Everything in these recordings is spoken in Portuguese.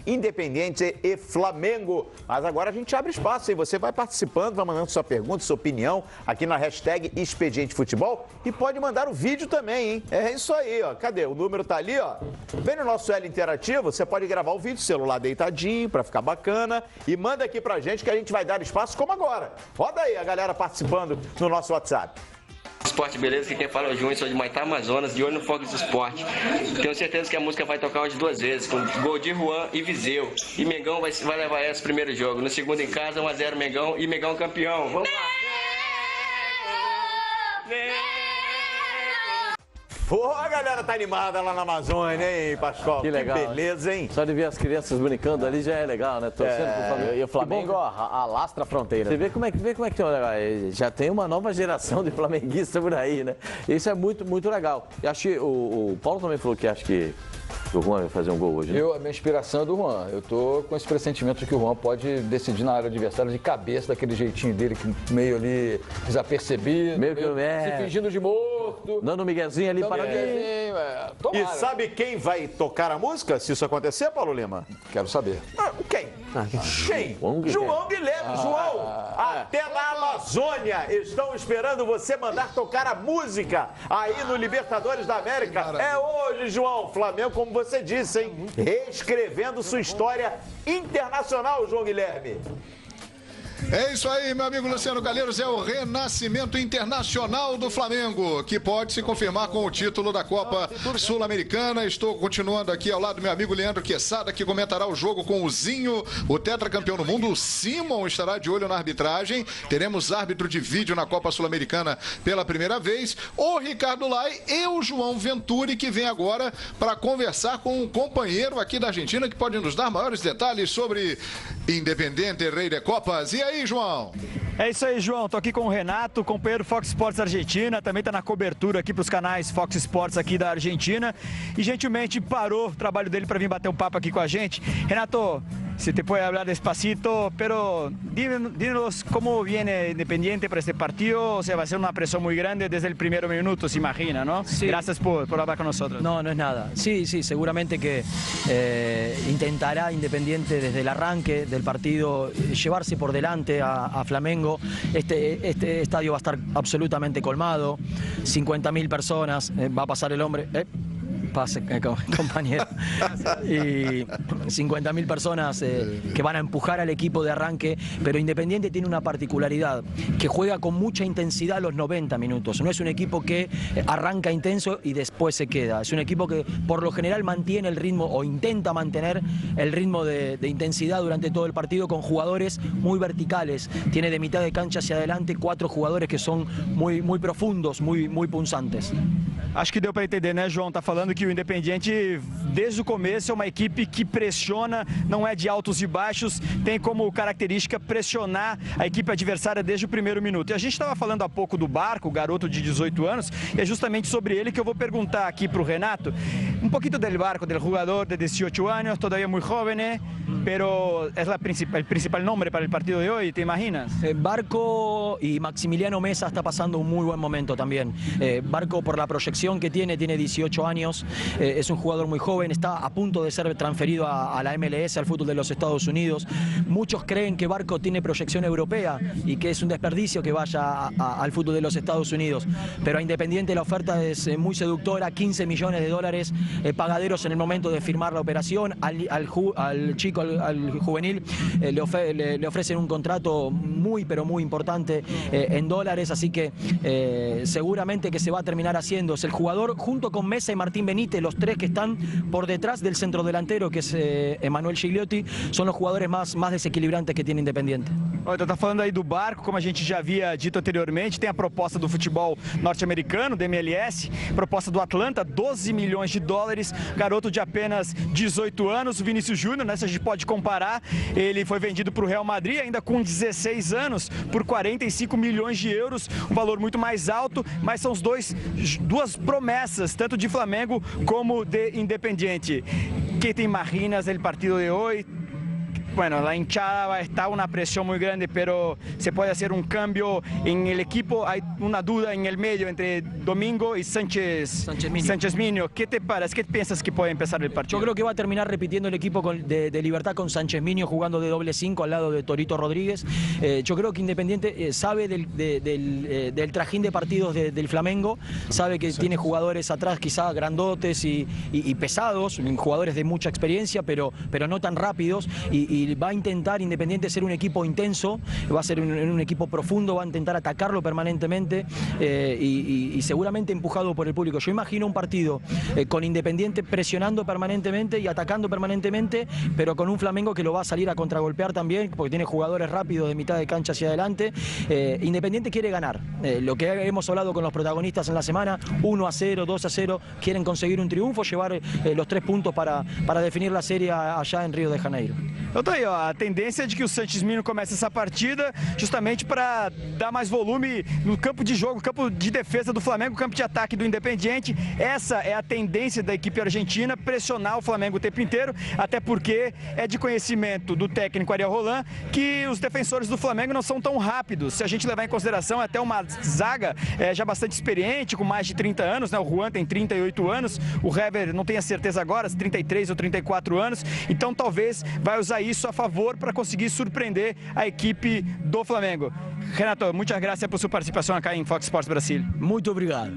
Independiente e Flamengo. Mas agora a gente abre espaço, hein? Você vai participando, vai mandando sua pergunta, sua opinião aqui na hashtag Expediente Futebol e pode mandar o vídeo também, hein? É isso aí, ó. Cadê? O número tá ali, ó. Vem no nosso L interativo, você pode gravar o vídeo, celular deitadinho, pra ficar bacana e manda aqui pra gente que a gente vai dar espaço como agora. Roda aí a galera participando no nosso WhatsApp. Esporte Beleza, que quem fala é o Júnior, sou de Maitá, Amazonas, de olho no Foco do Esporte. Tenho certeza que a música vai tocar umas 2 vezes, com gol de Juan e Viseu. E Mengão vai levar essa primeiro jogo. No segundo em casa, 1-0 Mengão e Mengão campeão. Vamos lá! Pô, a galera tá animada lá na Amazônia, hein, Pascoal? Que legal. Que beleza, hein? Só de ver as crianças brincando ali já é legal, né? Torcendo pro Flamengo. E o Flamengo alastra a fronteira. Você vê como é que já tem uma nova geração de flamenguistas por aí, né? Isso é muito, muito legal. E acho que o Paulo também falou que acha que o Juan vai fazer um gol hoje, né? A minha inspiração é do Juan. Eu tô com esse pressentimento de que o Juan pode decidir na área adversária de cabeça, daquele jeitinho dele, que meio ali desapercebido, meio se fingindo de morto. Dando um miguezinho ali para E sabe quem vai tocar a música, se isso acontecer, Paulo Lima? Quero saber. Quem? Quem? João Guilherme. João, até na Amazônia estão esperando você mandar tocar a música aí no Libertadores da América. É hoje, João. Flamengo, como você disse, hein? Reescrevendo sua história internacional, João Guilherme. É isso aí, meu amigo Luciano Calheiros, é o renascimento internacional do Flamengo, que pode se confirmar com o título da Copa Sul-Americana. Estou continuando aqui ao lado do meu amigo Leandro Quesada, que comentará o jogo com o Zinho, o tetracampeão do mundo. O Simon estará de olho na arbitragem. Teremos árbitro de vídeo na Copa Sul-Americana pela primeira vez. O Ricardo Lai e o João Venturi, que vem agora para conversar com um companheiro aqui da Argentina, que pode nos dar maiores detalhes sobre Independiente Rei de Copas. E aí, João? É isso aí, João. Tô aqui com o Renato, companheiro Fox Sports Argentina. Também tá na cobertura aqui para os canais Fox Sports aqui da Argentina. E gentilmente parou o trabalho dele para vir bater um papo aqui com a gente. Renato, se te puede hablar despacito, pero dinos cómo viene Independiente para este partido. O sea, va a ser una presión muy grande desde el primer minuto, se imagina, ¿no? Sí. Gracias por hablar con nosotros. No, no es nada. Sí, seguramente que intentará Independiente desde el arranque del partido llevarse por delante a Flamengo. Este estadio va a estar absolutamente colmado, 50.000 personas, va a pasar el hombre... Pase, compañero. Y 50.000 personas que van a empujar al equipo de arranque, pero Independiente tiene una particularidad, que juega con mucha intensidad los 90 minutos. No es un equipo que arranca intenso y después se queda. Es un equipo que por lo general mantiene el ritmo o intenta mantener el ritmo de intensidad durante todo el partido con jugadores muy verticales. Tiene de mitad de cancha hacia adelante 4 jugadores que son muy profundos, muy punzantes. Acho que deu para entender, né, João? Tá falando que o Independiente, desde o começo, é uma equipe que pressiona, não é de altos e baixos, tem como característica pressionar a equipe adversária desde o primeiro minuto. E a gente estava falando há pouco do Barco, o garoto de 18 anos, e é justamente sobre ele que eu vou perguntar aqui para o Renato. Um pouquinho del Barco, del jugador de 18 anos, todavía muy joven, pero es el principal nombre para el partido de hoy, ¿te imaginas? Barco y Maximiliano Mesa está pasando un muy buen momento también. Barco, por la proyección que tiene 18 años, es un jugador muy joven, está a punto de ser transferido a la MLS, al fútbol de los Estados Unidos. Muchos creen que Barco tiene proyección europea y que es un desperdicio que vaya al fútbol de los Estados Unidos, pero a Independiente la oferta es muy seductora, 15 millones de dólares pagaderos en el momento de firmar la operación. Al chico, al juvenil, le ofrecen un contrato muy pero muy importante en dólares, así que seguramente que se va a terminar haciendo. Es el jugador junto con Mesa y Martín Benítez, los 3 que están por detrás del centrodelantero, que es Emanuel Gigliotti, son los jugadores más desequilibrantes que tiene Independiente. Olha, tá falando aí do Barco, como a gente já havia dito anteriormente, tem a proposta do futebol norte-americano, do MLS, proposta do Atlanta, 12 milhões de dólares, garoto de apenas 18 anos, o Vinícius Júnior, né, se a gente pode comparar, ele foi vendido para o Real Madrid, ainda com 16 anos, por 45 milhões de euros, um valor muito mais alto, mas são duas promessas, tanto de Flamengo como de Independiente. ¿Qué te imaginas del partido de hoy? bueno, la hinchada va a estar una presión muy grande, pero se puede hacer un cambio en el equipo. Hay una duda en el medio entre Domingo y Sánchez Minio. ¿Qué te parece? ¿Qué piensas que puede empezar el partido? Yo creo que va a terminar repitiendo el equipo de Libertad con Sánchez Minio jugando de doble 5 al lado de Torito Rodríguez. Yo creo que Independiente sabe del trajín de partidos del Flamengo, sabe que tiene jugadores atrás quizá grandotes y pesados, jugadores de mucha experiencia, pero no tan rápidos, y va a intentar Independiente ser un equipo intenso, va a ser un equipo profundo, va a intentar atacarlo permanentemente y seguramente empujado por el público. Yo imagino un partido con Independiente presionando permanentemente y atacando permanentemente, pero con un Flamengo que lo va a salir a contragolpear también, porque tiene jugadores rápidos de mitad de cancha hacia adelante. Independiente quiere ganar. Lo que hemos hablado con los protagonistas en la semana, 1-0, 2-0, quieren conseguir un triunfo, llevar los 3 puntos para definir la serie allá en Rio de Janeiro. Então tá aí, ó, a tendência é de que o Sánchez Minio comece essa partida justamente para dar mais volume no campo de jogo, campo de defesa do Flamengo, campo de ataque do Independiente. Essa é a tendência da equipe argentina, pressionar o Flamengo o tempo inteiro, até porque é de conhecimento do técnico Ariel Roland que os defensores do Flamengo não são tão rápidos. Se a gente levar em consideração até uma zaga já bastante experiente, com mais de 30 anos, né? O Juan tem 38 anos, o Hever não tenho a certeza agora, 33 ou 34 anos, então talvez vai usar isso a favor para conseguir surpreender a equipe do Flamengo. Renato, muitas graças por sua participação aqui em Fox Sports Brasil. Muito obrigado.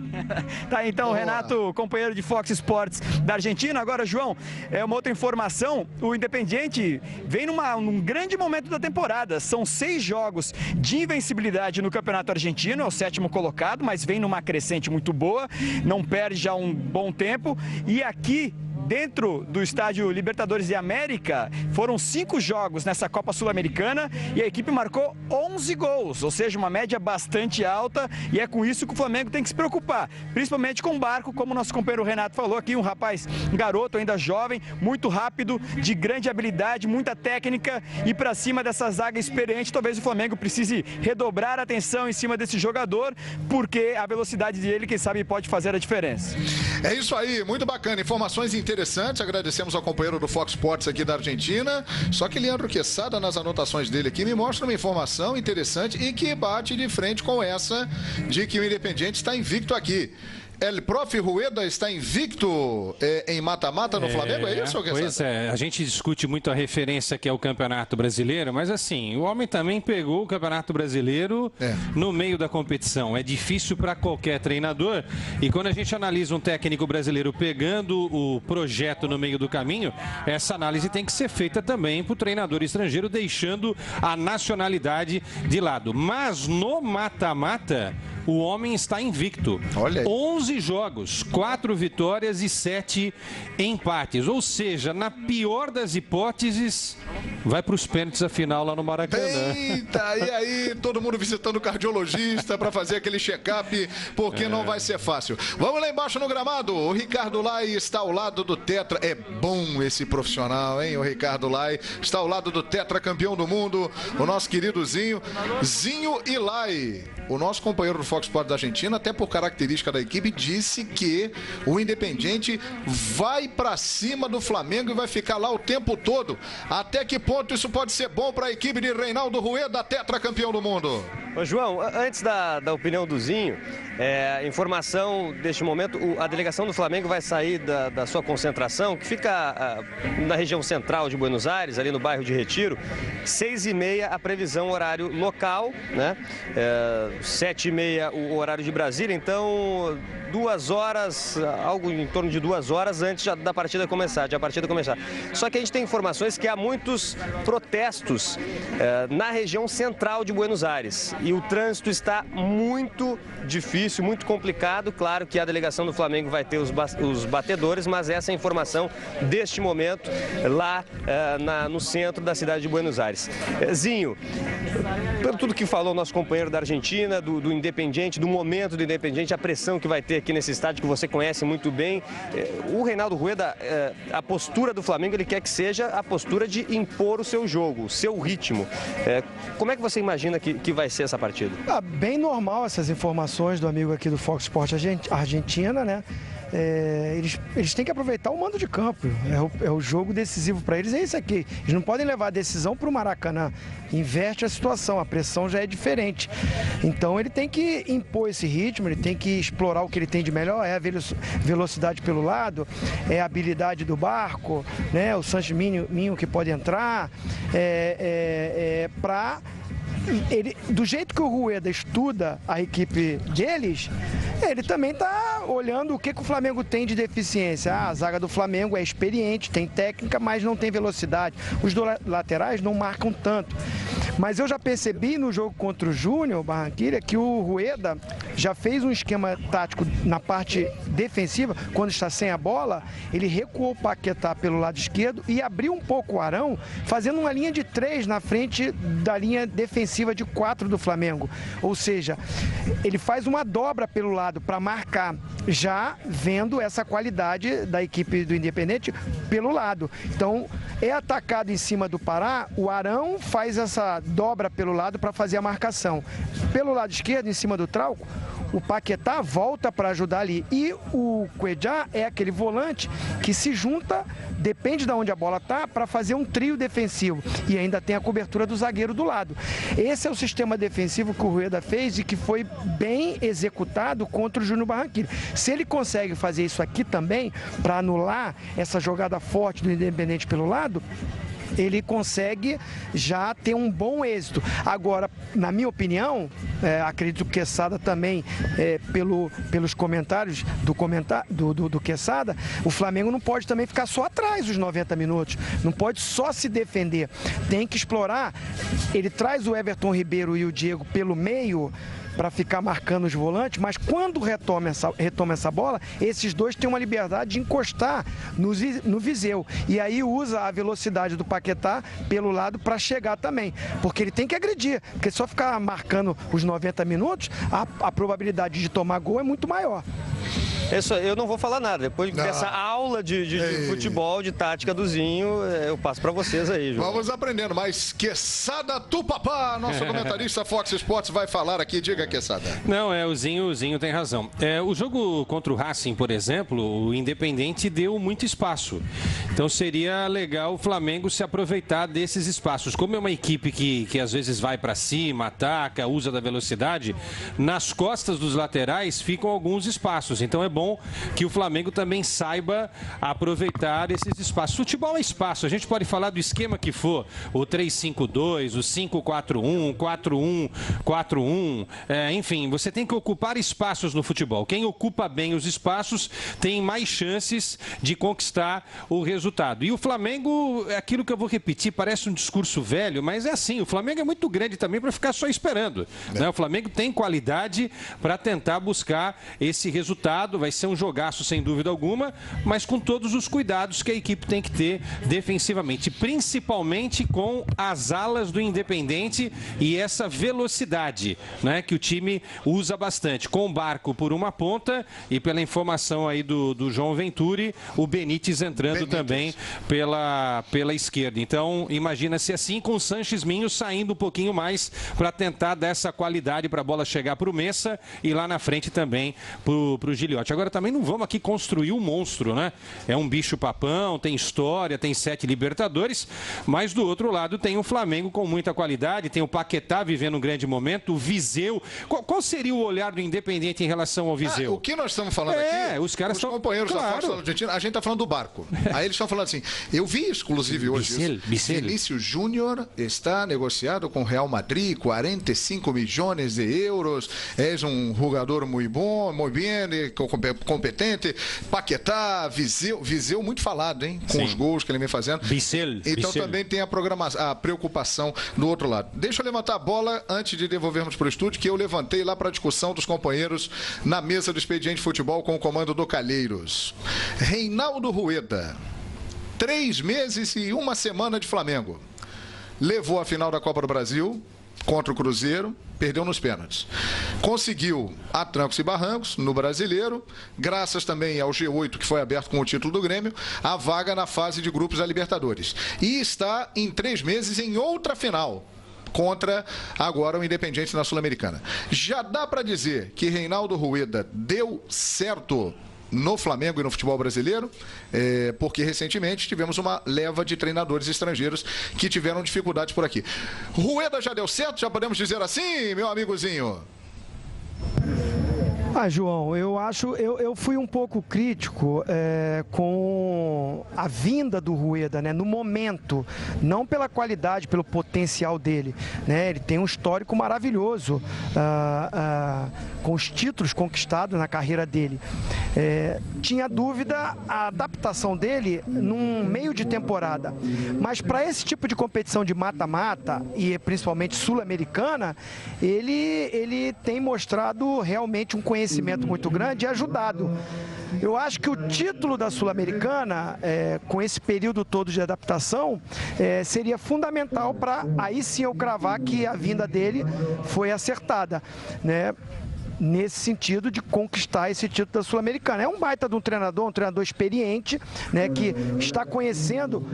Tá, então, Renato, companheiro de Fox Sports da Argentina. Agora, João, uma outra informação, o Independiente vem num grande momento da temporada. São 6 jogos de invencibilidade no Campeonato Argentino, é o 7º colocado, mas vem numa crescente muito boa, não perde já um bom tempo. E aqui, dentro do estádio Libertadores de América, foram 5 jogos nessa Copa Sul-Americana e a equipe marcou 11 gols, ou seja, uma média bastante alta, e é com isso que o Flamengo tem que se preocupar, principalmente com o Barco, como nosso companheiro Renato falou aqui, um rapaz, um garoto ainda jovem, muito rápido, de grande habilidade, muita técnica, e para cima dessa zaga experiente, talvez o Flamengo precise redobrar a atenção em cima desse jogador, porque a velocidade dele, quem sabe, pode fazer a diferença. É isso aí, muito bacana, informações interessantes, agradecemos ao companheiro do Fox Sports aqui da Argentina, só que Leandro Quesada, nas anotações dele aqui, me mostra uma informação interessante e que bate de frente com essa de que o Independiente está invicto aqui. El Prof. Rueda está invicto em mata-mata no Flamengo, é isso, Quesada? Pois é, a gente discute muito a referência que é o Campeonato Brasileiro, mas assim, o homem também pegou o Campeonato Brasileiro no meio da competição. É difícil para qualquer treinador, e quando a gente analisa um técnico brasileiro pegando o projeto no meio do caminho, essa análise tem que ser feita também para o treinador estrangeiro, deixando a nacionalidade de lado. Mas no mata-mata, o homem está invicto. Olha aí. 11 jogos, 4 vitórias e 7 empates. Ou seja, na pior das hipóteses, vai para os pênaltis a final lá no Maracanã. Eita, e aí todo mundo visitando o cardiologista para fazer aquele check-up, porque não vai ser fácil. Vamos lá embaixo no gramado. O Ricardo Lai está ao lado do tetra. É bom esse profissional, hein? O Ricardo Lai está ao lado do tetra campeão do mundo, o nosso querido Zinho e Lai. O nosso companheiro do Fox Sports da Argentina, até por característica da equipe, disse que o Independiente vai para cima do Flamengo e vai ficar lá o tempo todo. Até que ponto isso pode ser bom para a equipe de Reinaldo Rueda, tetracampeão do mundo? Ô, João, antes da opinião do Zinho, informação deste momento, a delegação do Flamengo vai sair da sua concentração, que fica na região central de Buenos Aires, ali no bairro de Retiro, 6h30 a previsão horário local, né? 7h30 o horário de Brasília, então 2 horas, algo em torno de 2 horas antes da partida começar, Só que a gente tem informações que há muitos protestos na região central de Buenos Aires e o trânsito está muito difícil, muito complicado. Claro que a delegação do Flamengo vai ter os batedores, mas essa é a informação deste momento lá no centro da cidade de Buenos Aires. Zinho, pelo tudo que falou o nosso companheiro da Argentina, do Independiente, do momento do Independiente, a pressão que vai ter aqui nesse estádio que você conhece muito bem, o Reinaldo Rueda, a postura do Flamengo, ele quer que seja a postura de impor o seu jogo, o seu ritmo. Como é que você imagina que vai ser essa partida? Bem normal essas informações do amigo aqui do Fox Sports Argentina, né? eles têm que aproveitar o mando de campo. É o jogo decisivo para eles, é isso aqui. Eles não podem levar a decisão para o Maracanã. Inverte a situação, a pressão já é diferente. Então ele tem que impor esse ritmo, ele tem que explorar o que ele tem de melhor, é a velocidade pelo lado, é a habilidade do Barco, né? O Sanches Minho que pode entrar, para... do jeito que o Rueda estuda a equipe deles, ele também está olhando o que o Flamengo tem de deficiência. A zaga do Flamengo é experiente, tem técnica, mas não tem velocidade. Os laterais não marcam tanto. Mas eu já percebi no jogo contra o Júnior Barranquilla que o Rueda já fez um esquema tático na parte defensiva, quando está sem a bola, ele recuou o Paquetá pelo lado esquerdo e abriu um pouco o Arão, fazendo uma linha de 3 na frente da linha defensiva de 4 do Flamengo. Ou seja, ele faz uma dobra pelo lado para marcar, já vendo essa qualidade da equipe do Independente pelo lado. Então, é atacado em cima do Pará, o Arão faz essa dobra pelo lado para fazer a marcação. Pelo lado esquerdo, em cima do Trauco, o Paquetá volta para ajudar ali. E o Cuejá é aquele volante que se junta, depende de onde a bola está, para fazer um trio defensivo. E ainda tem a cobertura do zagueiro do lado. Esse é o sistema defensivo que o Rueda fez e que foi bem executado contra o Júnior Barranquilla. Se ele consegue fazer isso aqui também, para anular essa jogada forte do Independente pelo lado, ele consegue já ter um bom êxito. Agora, na minha opinião, acredito que o Quesada também, pelos comentários do Quesada, o Flamengo não pode também ficar só atrás os 90 minutos, não pode só se defender, tem que explorar. Ele traz o Everton Ribeiro e o Diego pelo meio para ficar marcando os volantes, mas quando retoma essa bola, esses dois têm uma liberdade de encostar no Viseu. E aí usa a velocidade do Paquetá pelo lado para chegar também. Porque ele tem que agredir. Porque só ficar marcando os 90 minutos, a probabilidade de tomar gol é muito maior. Isso, eu não vou falar nada. Depois dessa aula de futebol, de tática do Zinho, eu passo para vocês aí, João. Vamos aprendendo, mas Quesada Tupapá, nosso comentarista Fox Sports, vai falar aqui. Diga, Quesada. Não, o Zinho tem razão. O jogo contra o Racing, por exemplo, o Independente deu muito espaço. Então seria legal o Flamengo se aproveitar desses espaços. Como é uma equipe que às vezes vai para cima, ataca, usa da velocidade, nas costas dos laterais ficam alguns espaços. Então é bom que o Flamengo também saiba aproveitar esses espaços. Futebol é espaço, a gente pode falar do esquema que for, o 3-5-2, o 5-4-1, 4-1-4-1, enfim, você tem que ocupar espaços no futebol. Quem ocupa bem os espaços tem mais chances de conquistar o resultado. E o Flamengo, é aquilo que eu vou repetir, parece um discurso velho, mas é assim, o Flamengo é muito grande também para ficar só esperando, né? O Flamengo tem qualidade para tentar buscar esse resultado. Vai ser um jogaço sem dúvida alguma, mas com todos os cuidados que a equipe tem que ter defensivamente, principalmente com as alas do Independente e essa velocidade, né, que o time usa bastante, com o Barco por uma ponta e, pela informação aí do João Venturi, o Benítez entrando também pela esquerda. Então, imagina-se assim, com o Sanches Minho saindo um pouquinho mais para tentar dar essa qualidade para a bola chegar para o Messa e lá na frente também para o Giliotti. Agora também não vamos aqui construir um monstro, né? É um bicho papão, tem história, tem 7 Libertadores, mas do outro lado tem o Flamengo com muita qualidade, tem o Paquetá vivendo um grande momento, o Viseu. Qual seria o olhar do Independente em relação ao Viseu? O que nós estamos falando aqui, os caras os companheiros da Fox Argentina, a gente está falando do Barco. Aí eles estão falando assim, eu vi inclusive hoje Vinícius Júnior está negociado com o Real Madrid, 45 milhões de euros, é um jogador muito bom, muito bem, competente. Paquetá, Viseu muito falado, hein? Com os gols que ele vem fazendo. Então também tem a preocupação do outro lado. Deixa eu levantar a bola antes de devolvermos para o estúdio, que eu levantei lá para a discussão dos companheiros na mesa do Expediente Futebol com o comando do Calheiros. Reinaldo Rueda, 3 meses e 1 semana de Flamengo. Levou a final da Copa do Brasil contra o Cruzeiro, perdeu nos pênaltis. Conseguiu a trancos e barrancos no Brasileiro, graças também ao G8 que foi aberto com o título do Grêmio, a vaga na fase de grupos da Libertadores. E está em 3 meses em outra final, contra agora o Independiente na Sul-Americana. Já dá para dizer que Reinaldo Rueda deu certo no Flamengo e no futebol brasileiro, porque recentemente tivemos uma leva de treinadores estrangeiros que tiveram dificuldades por aqui. Rueda já deu certo? Já podemos dizer assim, meu amigozinho? João, eu fui um pouco crítico com a vinda do Rueda, né, no momento, não pela qualidade, pelo potencial dele, né, ele tem um histórico maravilhoso com os títulos conquistados na carreira dele. Tinha dúvida a adaptação dele num meio de temporada, mas para esse tipo de competição de mata-mata e principalmente sul-americana, ele tem mostrado realmente um conhecimento muito grande e ajudado. Eu acho que o título da Sul-Americana, com esse período todo de adaptação, seria fundamental para aí sim eu cravar que a vinda dele foi acertada, né? Nesse sentido de conquistar esse título da Sul-Americana. É um baita de um treinador experiente, né, que está conhecendo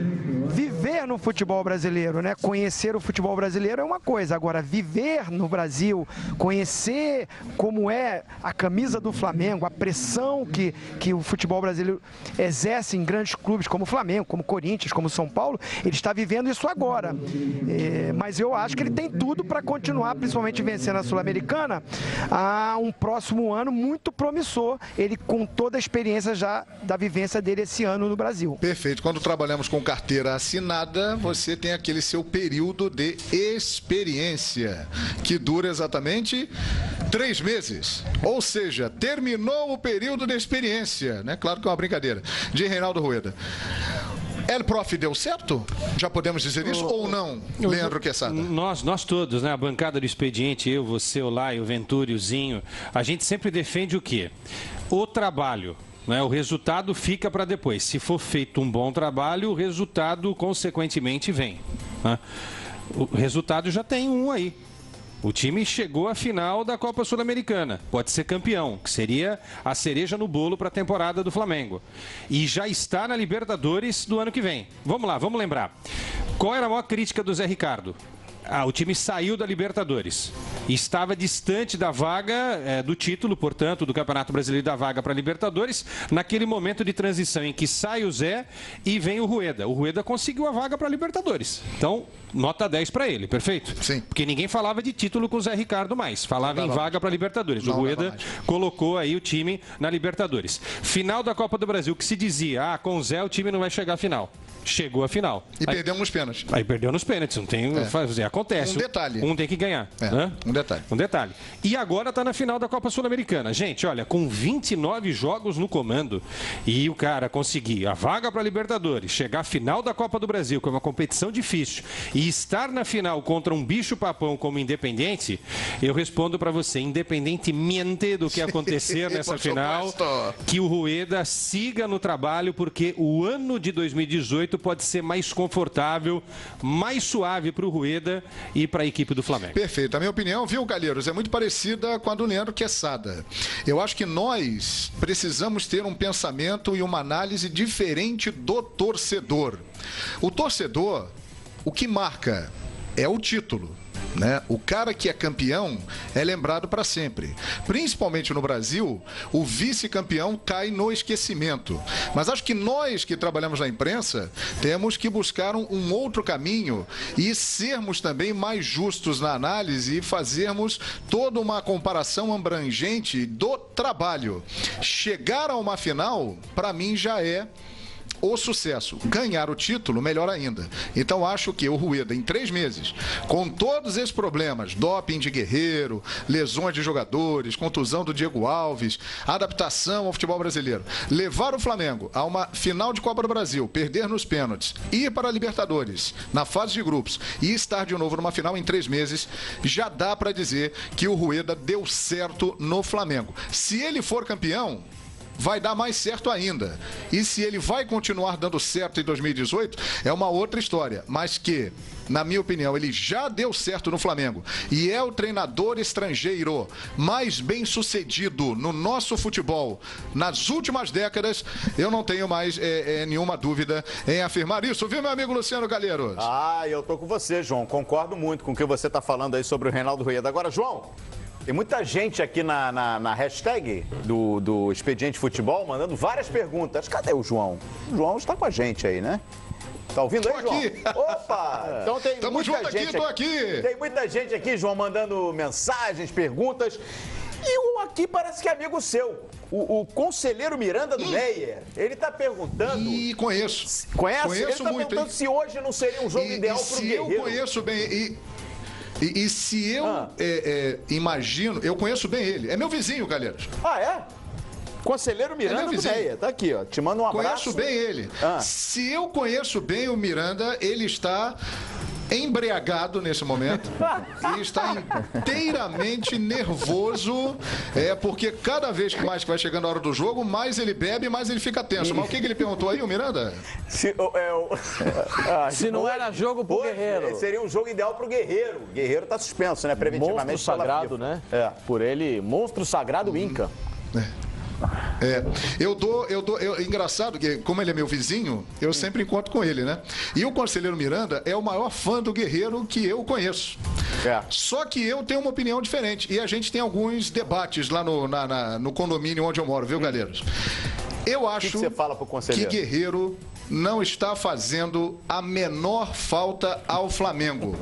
viver no futebol brasileiro, né? Conhecer o futebol brasileiro é uma coisa, agora viver no Brasil, conhecer como é a camisa do Flamengo, a pressão que o futebol brasileiro exerce em grandes clubes como o Flamengo, como o Corinthians, como o São Paulo, ele está vivendo isso agora. Mas eu acho que ele tem tudo para continuar, principalmente vencendo a Sul-Americana, um próximo ano muito promissor, ele com toda a experiência já da vivência dele esse ano no Brasil. Perfeito. Quando trabalhamos com carteira assinada, você tem aquele seu período de experiência, que dura exatamente 3 meses. Ou seja, terminou o período de experiência, né? Claro que é uma brincadeira. De Reinaldo Rueda. El Prof deu certo? Já podemos dizer isso ou não, Leandro Quesada? Nós todos, né? A bancada do Expediente, eu, você, o Lai, o Venturi, o Zinho, a gente sempre defende o quê? O trabalho. Né? O resultado fica para depois. Se for feito um bom trabalho, o resultado, consequentemente, vem. Né? O resultado já tem um aí. O time chegou à final da Copa Sul-Americana. Pode ser campeão, que seria a cereja no bolo para a temporada do Flamengo. E já está na Libertadores do ano que vem. Vamos lá, vamos lembrar. Qual era a maior crítica do Zé Ricardo? O time saiu da Libertadores. Estava distante da vaga do título, portanto, do Campeonato Brasileiro, da vaga para a Libertadores, naquele momento de transição em que sai o Zé e vem o Rueda. O Rueda conseguiu a vaga para a Libertadores. Então, nota 10 para ele, perfeito? Sim. Porque ninguém falava de título com o Zé Ricardo mais. Falava em vaga para a Libertadores. O Rueda colocou aí o time na Libertadores. Final da Copa do Brasil, que se dizia, com o Zé o time não vai chegar à final. Chegou à final. E perdeu nos pênaltis. Aí perdeu nos pênaltis, não tem o que fazer. Acontece. Um detalhe. Um tem que ganhar. Né? Um detalhe. Um detalhe. E agora está na final da Copa Sul-Americana. Gente, olha, com 29 jogos no comando e o cara conseguir a vaga para a Libertadores, chegar à final da Copa do Brasil, que é uma competição difícil, e estar na final contra um bicho-papão como Independente, eu respondo para você, independentemente do que acontecer nessa final, que o Rueda siga no trabalho, porque o ano de 2018 pode ser mais confortável, mais suave para o Rueda e para a equipe do Flamengo. Perfeito. A minha opinião, viu, Calheiros, é muito parecida com a do Leandro Quesada. Eu acho que nós precisamos ter um pensamento e uma análise diferente do torcedor. O torcedor, o que marca é o título. Né? O cara que é campeão é lembrado para sempre. Principalmente no Brasil, o vice-campeão cai no esquecimento. Mas acho que nós que trabalhamos na imprensa temos que buscar um outro caminho e sermos também mais justos na análise e fazermos toda uma comparação abrangente do trabalho. Chegar a uma final, para mim, já é o sucesso. Ganhar o título, melhor ainda. Então acho que o Rueda, em 3 meses, com todos esses problemas, doping de Guerreiro, lesões de jogadores, contusão do Diego Alves, adaptação ao futebol brasileiro, levar o Flamengo a uma final de Copa do Brasil, perder nos pênaltis, ir para a Libertadores na fase de grupos e estar de novo numa final em 3 meses, já dá para dizer que o Rueda deu certo no Flamengo. Se ele for campeão, vai dar mais certo ainda. E se ele vai continuar dando certo em 2018, é uma outra história. Mas que, na minha opinião, ele já deu certo no Flamengo e é o treinador estrangeiro mais bem sucedido no nosso futebol nas últimas décadas, eu não tenho mais nenhuma dúvida em afirmar isso. Viu, meu amigo Luciano Calheiros? Eu tô com você, João. Concordo muito com o que você está falando aí sobre o Reinaldo Rueda. Agora, João, Tem muita gente aqui na hashtag do Expediente Futebol mandando várias perguntas. Cadê o João? O João está com a gente aí, né? Tá ouvindo aí, João? Aqui. Opa! Então tem Tamo muita junto gente aqui, tô aqui. Tem muita gente aqui, João, mandando mensagens, perguntas. E um aqui parece que é amigo seu. O conselheiro Miranda do Meyer. Ele tá perguntando... Conheço. Conhece? Conheço ele tá muito, perguntando hein? se hoje não seria um jogo ideal pro Guerreiro. Eu conheço bem... E se eu imagino... Eu conheço bem ele. É meu vizinho, Calheiros. Ah, é? Conselheiro Miranda do Meia, tá aqui, ó. Te mando um abraço. Conheço bem ele. Se eu conheço bem o Miranda, ele está embriagado nesse momento e está inteiramente nervoso, porque cada vez que mais vai chegando a hora do jogo, mais ele bebe, mais ele fica tenso. Mas o que ele perguntou aí, o Miranda? Se não era jogo pro Guerreiro. Seria um jogo ideal pro Guerreiro. O Guerreiro tá suspenso, né? Preventivamente. Monstro sagrado, né? Por ele, monstro sagrado Inca. Engraçado que, como ele é meu vizinho, eu sempre encontro com ele, né? E o conselheiro Miranda é o maior fã do Guerreiro que eu conheço. Só que eu tenho uma opinião diferente. E a gente tem alguns debates lá no condomínio onde eu moro, viu, Galheiros? Eu acho que você fala pro conselheiro? Que Guerreiro não está fazendo a menor falta ao Flamengo.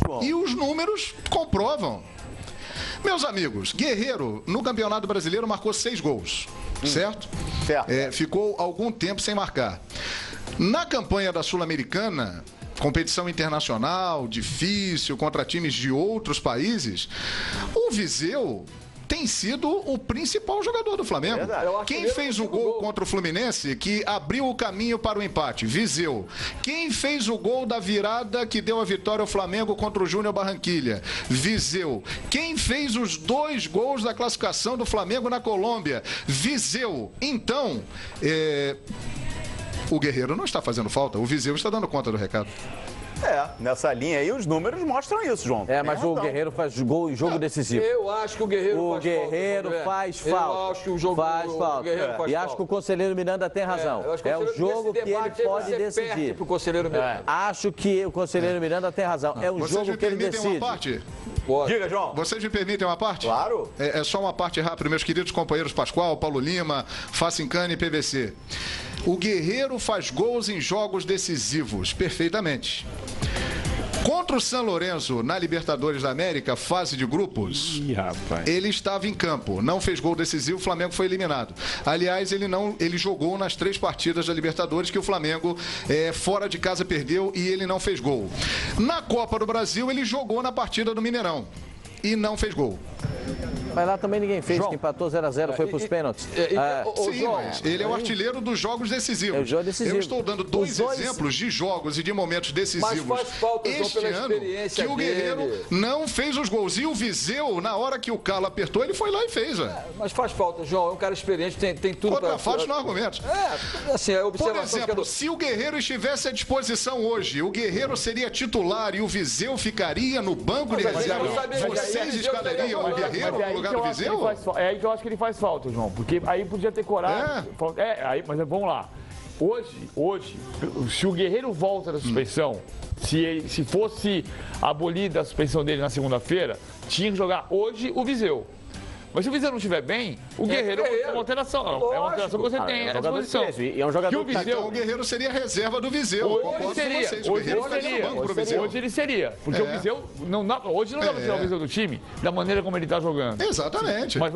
João? E os números comprovam. Meus amigos, Guerreiro, no Campeonato Brasileiro, marcou 6 gols, certo? Ficou algum tempo sem marcar. Na campanha da Sul-Americana, competição internacional, difícil, contra times de outros países, o Viseu tem sido o principal jogador do Flamengo. Quem fez o gol contra o Fluminense que abriu o caminho para o empate? Viseu. Quem fez o gol da virada que deu a vitória ao Flamengo contra o Júnior Barranquilha? Viseu. Quem fez os 2 gols da classificação do Flamengo na Colômbia? Viseu. Então, o Guerreiro não está fazendo falta, o Viseu está dando conta do recado. Nessa linha aí os números mostram isso, João. Mas o Guerreiro faz gol em jogo decisivo. Eu acho que o Guerreiro faz falta. Eu acho que o jogo faz falta. E acho que o conselheiro Miranda tem razão. É o jogo que ele pode decidir. Pro conselheiro Miranda. Acho que o conselheiro Miranda tem razão. É um jogo que ele decide. Uma parte? Diga, João. Vocês me permitem uma parte? Claro. É só uma parte rápida, meus queridos companheiros Pascoal, Paulo Lima, Facincani e PVC. O Guerreiro faz gols em jogos decisivos, perfeitamente. Contra o São Lourenço, na Libertadores da América, fase de grupos, ele estava em campo, não fez gol decisivo, o Flamengo foi eliminado. Aliás, ele jogou nas 3 partidas da Libertadores que o Flamengo fora de casa perdeu e ele não fez gol. Na Copa do Brasil, ele jogou na partida do Mineirão e não fez gol. Mas lá também ninguém fez, que empatou 0x0, foi para os pênaltis. Sim, mas ele é o artilheiro dos jogos decisivos. É o jogo decisivo. Eu estou dando 2 exemplos de jogos e de momentos decisivos este ano que o Guerreiro não fez os gols. E o Viseu, na hora que o Calo apertou, ele foi lá e fez. Mas faz falta, João. É um cara experiente, tem tudo para... Contra fatos, não argumentos. Assim, a observação... Por exemplo, se o Guerreiro estivesse à disposição hoje, o Guerreiro seria titular e o Viseu ficaria no banco de reserva. Vocês escalariam o Guerreiro no lugar do Viseu? É aí que eu acho que ele faz falta, João. Porque aí podia ter coragem. Mas vamos lá. Hoje, se o Guerreiro volta da suspensão, se fosse abolida a suspensão dele na segunda-feira, tinha que jogar hoje o Viseu. Mas se o Viseu não estiver bem, o Guerreiro é uma alteração. É uma alteração que você tem à disposição. E é um jogador que então o Guerreiro seria reserva do Viseu. Hoje ele seria. Porque o Viseu, hoje não dá para tirar o Viseu do time da maneira como ele está jogando. Exatamente. Mas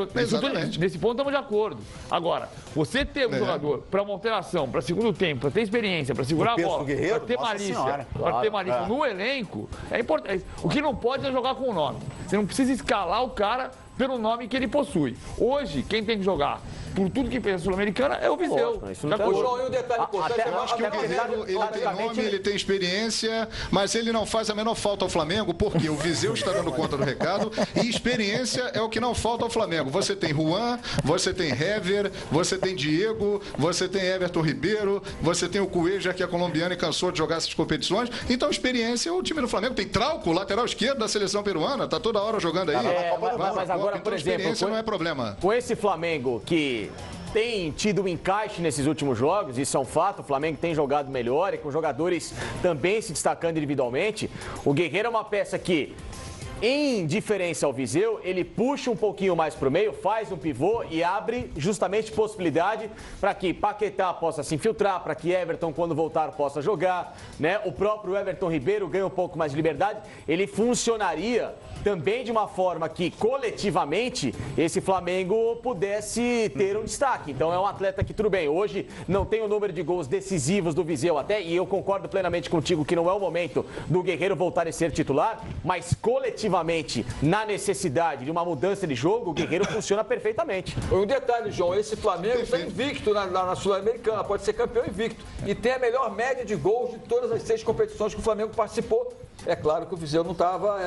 nesse ponto estamos de acordo. Agora, você ter um jogador para uma alteração, para segundo tempo, para ter experiência, para segurar a bola, para ter malícia no elenco, é importante. O que não pode é jogar com o nome. Você não precisa escalar o cara pelo nome que ele possui. Hoje, quem tem que jogar por tudo que fez a Sul-Americana é o Viseu. João, e um detalhe importante... Eu acho que o Guerreiro, ele tem nome, ele tem experiência, mas ele não faz a menor falta ao Flamengo, porque o Viseu está dando conta do recado e experiência é o que não falta ao Flamengo. Você tem Juan, você tem Hever, você tem Diego, você tem Everton Ribeiro, você tem o Cueja, que é colombiano e cansou de jogar essas competições. Então, experiência, o time do Flamengo tem Trauco, lateral esquerdo da seleção peruana, tá toda hora jogando aí. Mas agora, por exemplo, experiência não é problema. Com esse Flamengo que tem tido um encaixe nesses últimos jogos, isso é um fato, o Flamengo tem jogado melhor e com jogadores também se destacando individualmente. O Guerreiro é uma peça que em diferença ao Viseu, ele puxa um pouquinho mais para o meio, faz um pivô e abre justamente possibilidade para que Paquetá possa se infiltrar, para que Everton, quando voltar, possa jogar, né? O próprio Everton Ribeiro ganha um pouco mais de liberdade. Ele funcionaria também de uma forma que, coletivamente, esse Flamengo pudesse ter um destaque. Então, é um atleta que, tudo bem, hoje não tem o número de gols decisivos do Viseu até, e eu concordo plenamente contigo que não é o momento do Guerreiro voltar a ser titular, mas coletivamente, na necessidade de uma mudança de jogo, o Guerreiro funciona perfeitamente. Um detalhe, João, esse Flamengo está invicto na Sul-Americana, pode ser campeão invicto, e tem a melhor média de gols de todas as 6 competições que o Flamengo participou. É claro que o Viseu não estava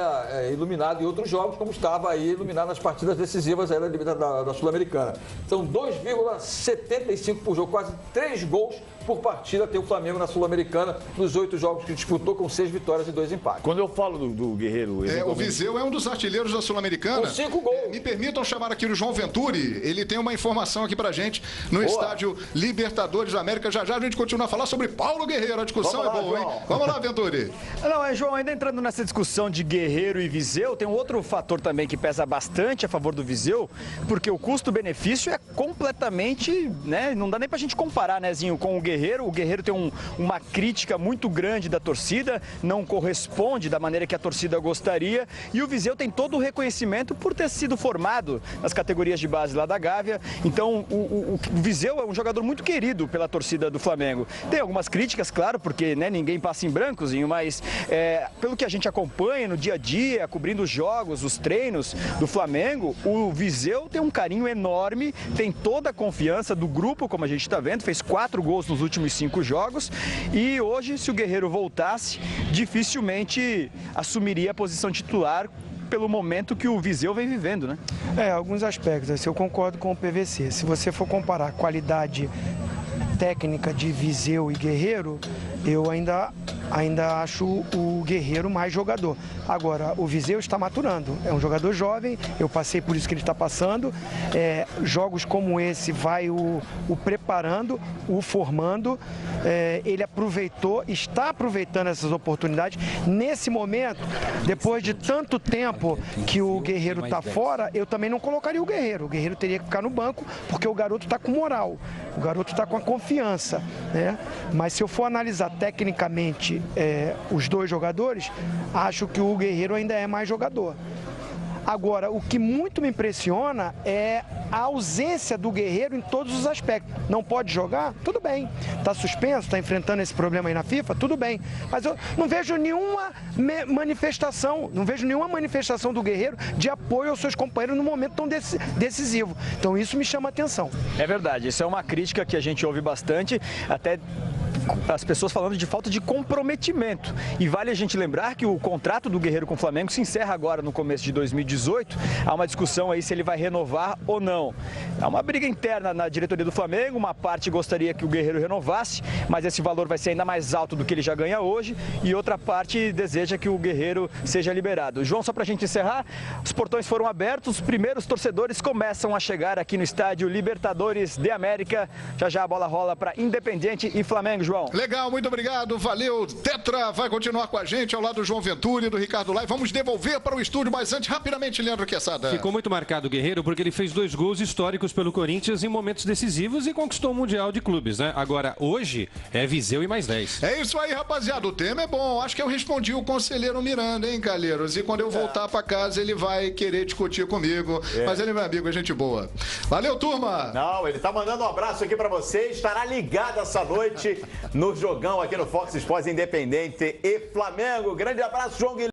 iluminado em outros jogos, como estava aí iluminado nas partidas decisivas aí da Sul-Americana. São 2,75 por jogo, quase 3 gols por partida tem o Flamengo na Sul-Americana nos 8 jogos que disputou, com 6 vitórias e 2 empates. Quando eu falo do Guerreiro... O Viseu é um dos artilheiros da Sul-Americana. Com 5 gols. Me permitam chamar aqui o João Venturi. Ele tem uma informação aqui pra gente no estádio Libertadores da América. Já já a gente continua a falar sobre Paulo Guerreiro. A discussão é boa, hein? Vamos lá, Venturi. Não, João, ainda entrando nessa discussão de Guerreiro e Viseu, tem um outro fator também que pesa bastante a favor do Viseu, porque o custo-benefício é completamente, né, não dá nem pra gente comparar, né, Zinho, com o Guerreiro. O Guerreiro tem uma crítica muito grande da torcida, não corresponde da maneira que a torcida gostaria, e o Viseu tem todo o reconhecimento por ter sido formado nas categorias de base lá da Gávea. Então, o Viseu é um jogador muito querido pela torcida do Flamengo. Tem algumas críticas, claro, porque, né, ninguém passa em branco, Zinho, mas pelo que a gente acompanha no dia a dia, cobrindo os jogos, os treinos do Flamengo, o Viseu tem um carinho enorme, tem toda a confiança do grupo, como a gente está vendo, fez 4 gols nos últimos 5 jogos, e hoje, se o Guerreiro voltasse, dificilmente assumiria a posição titular pelo momento que o Viseu vem vivendo, né? Alguns aspectos, eu concordo com o PVC. Se você for comparar a qualidade técnica de Viseu e Guerreiro, eu ainda acho o Guerreiro mais jogador. Agora, o Viseu está maturando, é um jogador jovem, eu passei por isso que ele está passando. Jogos como esse vai o preparando, o formando. Ele está aproveitando essas oportunidades. Nesse momento, depois de tanto tempo que o Guerreiro está fora, eu também não colocaria o Guerreiro. O Guerreiro teria que ficar no banco, porque o garoto está com moral, o garoto está com a confiança, né? Mas se eu for analisar tecnicamente os dois jogadores, acho que o Guerreiro ainda é mais jogador. Agora, o que muito me impressiona é a ausência do Guerreiro em todos os aspectos. Não pode jogar? Tudo bem. Está suspenso, está enfrentando esse problema aí na FIFA? Tudo bem. Mas eu não vejo nenhuma manifestação, do Guerreiro de apoio aos seus companheiros num momento tão decisivo. Então isso me chama a atenção. É verdade, isso é uma crítica que a gente ouve bastante, até as pessoas falando de falta de comprometimento. E vale a gente lembrar que o contrato do Guerreiro com o Flamengo se encerra agora no começo de 2018. Há uma discussão aí se ele vai renovar ou não. Há uma briga interna na diretoria do Flamengo, uma parte gostaria que o Guerreiro renovasse, mas esse valor vai ser ainda mais alto do que ele já ganha hoje, e outra parte deseja que o Guerreiro seja liberado. João, só pra gente encerrar, os portões foram abertos, os primeiros torcedores começam a chegar aqui no estádio Libertadores de América. Já já a bola rola para Independiente e Flamengo, João. Legal, muito obrigado, valeu. Tetra vai continuar com a gente ao lado do João Venturi e do Ricardo Lai. Vamos devolver para o estúdio, mas antes, rapidamente, Leandro Quesada. Ficou muito marcado o Guerreiro porque ele fez 2 gols históricos pelo Corinthians em momentos decisivos e conquistou o Mundial de Clubes, né? Agora, hoje, é Viseu e mais 10. É isso aí, rapaziada. O tema é bom. Acho que eu respondi o conselheiro Miranda, hein, Calheiros? E quando eu voltar para casa, ele vai querer discutir comigo. Mas ele é meu amigo, é gente boa. Valeu, turma! Não, ele tá mandando um abraço aqui para você. Estará ligado essa noite no jogão aqui no Fox Sports Independente e Flamengo. Grande abraço, João Guilherme.